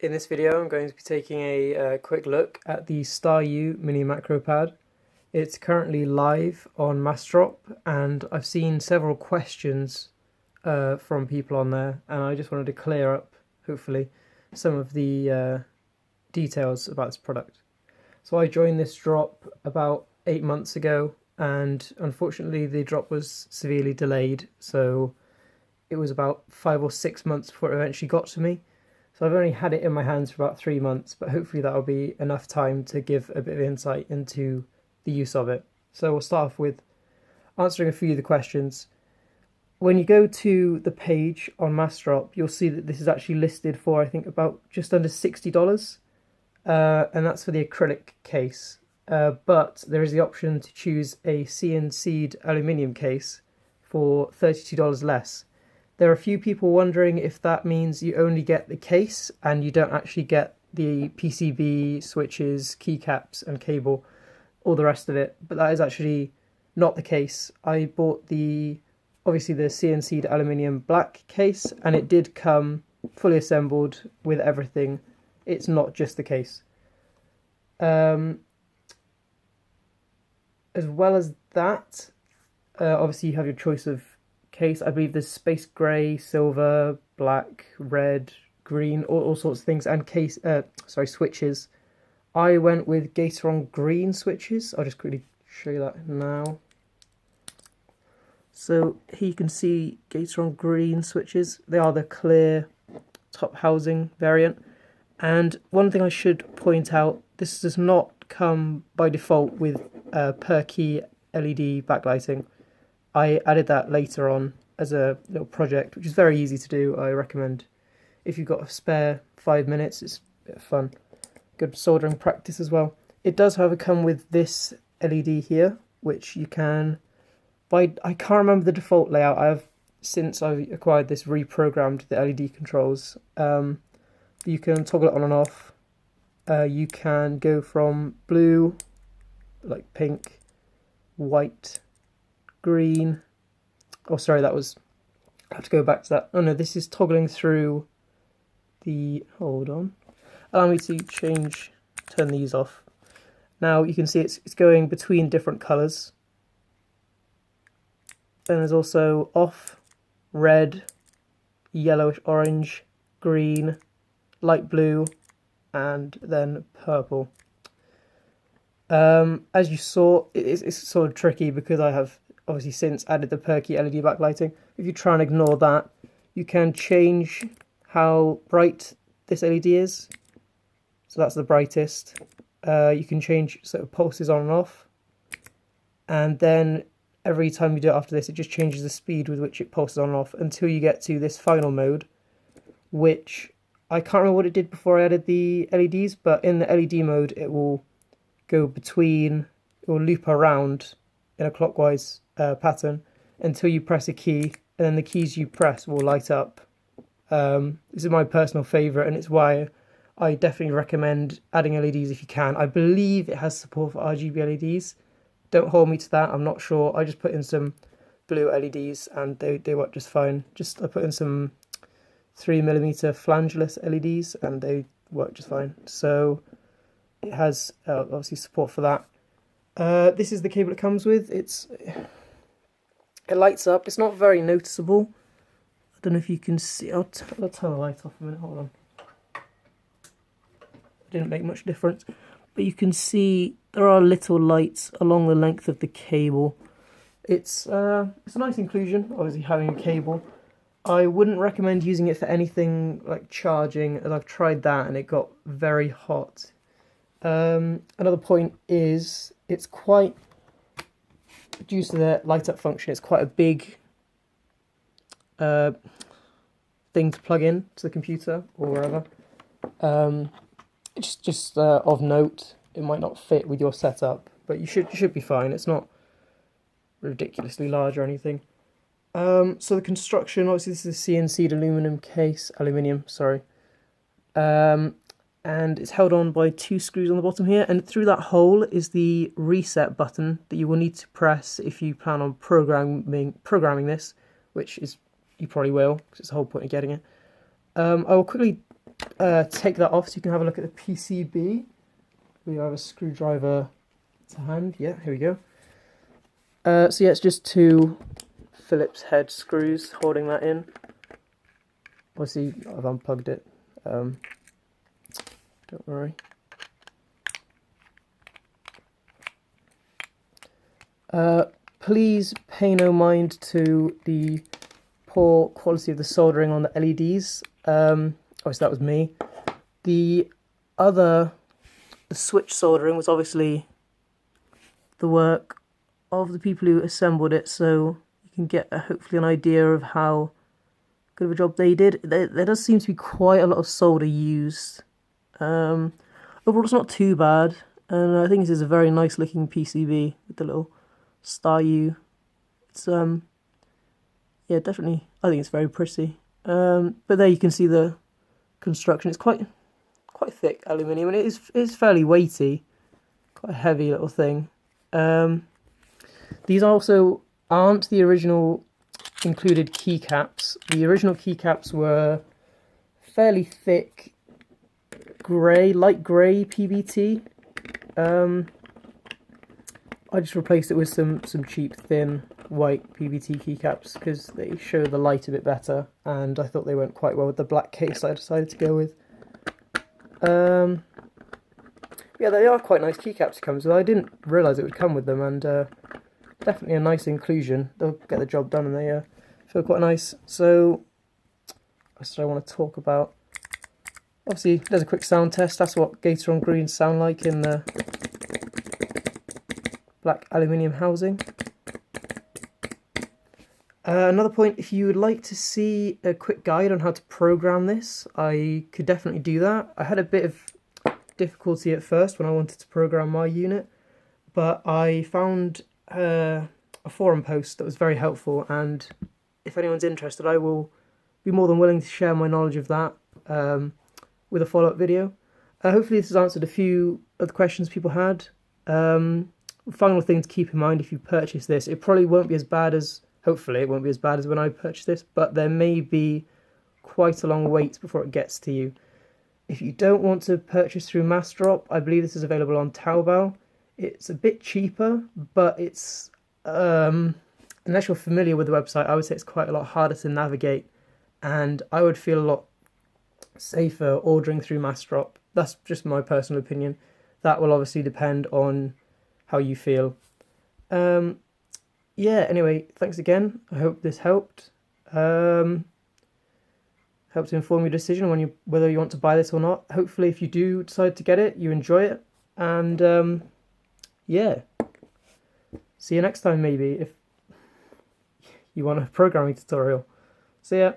In this video, I'm going to be taking a quick look at the Staryu Mini Macro Pad. It's currently live on Massdrop, and I've seen several questions from people on there, and I just wanted to clear up, hopefully, some of the details about this product. So I joined this drop about 8 months ago, and unfortunately the drop was severely delayed, so it was about 5 or 6 months before it eventually got to me. So I've only had it in my hands for about 3 months, but hopefully that'll be enough time to give a bit of insight into the use of it. So we'll start off with answering a few of the questions. When you go to the page on Massdrop, you'll see that this is actually listed for, I think, about just under $60, and that's for the acrylic case. But there is the option to choose a CNC'd aluminium case for $32 less. There are a few people wondering if that means you only get the case and you don't actually get the PCB, switches, keycaps and cable, all the rest of it, but that is actually not the case. I bought obviously the CNC'd aluminium black case, and it did come fully assembled with everything. It's not just the case. As well as that, obviously you have your choice of case. I believe there's space grey, silver, black, red, green, all sorts of things, and switches. I went with Gateron green switches. I'll just quickly show you that now. So here you can see Gateron green switches. They are the clear top housing variant. And one thing I should point out, this does not come by default with per key LED backlighting. I added that later on as a little project, which is very easy to do. I recommend if you've got a spare 5 minutes, it's a bit of fun. Good soldering practice as well. It does, however, come with this LED here, which you can I can't remember the default layout. Since I acquired this, reprogrammed the LED controls. You can toggle it on and off. You can go from blue, like pink, white, green. Oh, sorry, I have to go back to that. Oh no, this is toggling through hold on. Allow me to turn these off. Now you can see it's going between different colours. Then there's also off, red, yellowish orange, green, light blue, and then purple. As you saw, it's sort of tricky because I have obviously since added the perky LED backlighting. If you try and ignore that, you can change how bright this LED is. So that's the brightest. You can change sort of pulses on and off. And then every time you do it after this, it just changes the speed with which it pulses on and off until you get to this final mode, which I can't remember what it did before I added the LEDs, but in the LED mode, it will go between, it will loop around in a clockwise pattern until you press a key, and then the keys you press will light up. This is my personal favourite, and it's why I definitely recommend adding LEDs if you can. I believe it has support for RGB LEDs. Don't hold me to that, I'm not sure. I just put in some blue LEDs and they work just fine. I put in some 3mm flangeless LEDs and they work just fine. So it has obviously support for that. This is the cable it comes with. It lights up. It's not very noticeable. I don't know if you can see. I'll turn the light off a minute. Hold on. It didn't make much difference, but you can see there are little lights along the length of the cable. It's a nice inclusion, obviously having a cable. I wouldn't recommend using it for anything like charging, as I've tried that and it got very hot. Another point is it's quite, due to the light up function, it's quite a big thing to plug in to the computer or wherever. It's just of note, it might not fit with your setup, but you should be fine. It's not ridiculously large or anything. So the construction, obviously this is a CNC'd aluminium, sorry. And it's held on by 2 screws on the bottom here, and through that hole is the reset button that you will need to press if you plan on programming this, which is, you probably will, because it's the whole point of getting it. I will quickly take that off so you can have a look at the PCB. We have a screwdriver to hand. Yeah, here we go. So yeah, it's just two Phillips head screws holding that in. Obviously, I've unplugged it. Don't worry. Please pay no mind to the poor quality of the soldering on the LEDs. Obviously that was me. The switch soldering was obviously the work of the people who assembled it, so you can get hopefully an idea of how good of a job they did. There does seem to be quite a lot of solder used. Overall it's not too bad, and I think this is a very nice looking PCB with the little Staryu. It's yeah, definitely, I think it's very pretty. But there you can see the construction. It's quite thick aluminium, and it is fairly weighty, quite a heavy little thing. These also aren't the original included keycaps. The original keycaps were fairly thick grey, light grey PVT. I just replaced it with some cheap thin white PVT keycaps because they show the light a bit better, and I thought they went quite well with the black case I decided to go with. Yeah, they are quite nice keycaps to come with. I didn't realise it would come with them, and definitely a nice inclusion. They'll get the job done, and they feel quite nice. So, what did I want to talk about? Obviously, there's a quick sound test. That's what Gator on Green sound like in the black aluminium housing. Another point, if you would like to see a quick guide on how to program this, I could definitely do that. I had a bit of difficulty at first when I wanted to program my unit, but I found a forum post that was very helpful, and if anyone's interested, I will be more than willing to share my knowledge of that with a follow-up video. Hopefully this has answered a few of the questions people had. Final thing to keep in mind if you purchase this, it probably won't be as bad as, hopefully it won't be as bad as when I purchased this, but there may be quite a long wait before it gets to you. If you don't want to purchase through Massdrop, I believe this is available on Taobao. It's a bit cheaper, but it's, unless you're familiar with the website, I would say it's quite a lot harder to navigate, and I would feel a lot safer ordering through Massdrop. That's just my personal opinion. That will obviously depend on how you feel. Yeah, anyway, thanks again. I hope this helped. Helped to inform your decision on whether you want to buy this or not. Hopefully, if you do decide to get it, you enjoy it. And yeah, see you next time maybe if you want a programming tutorial. See ya.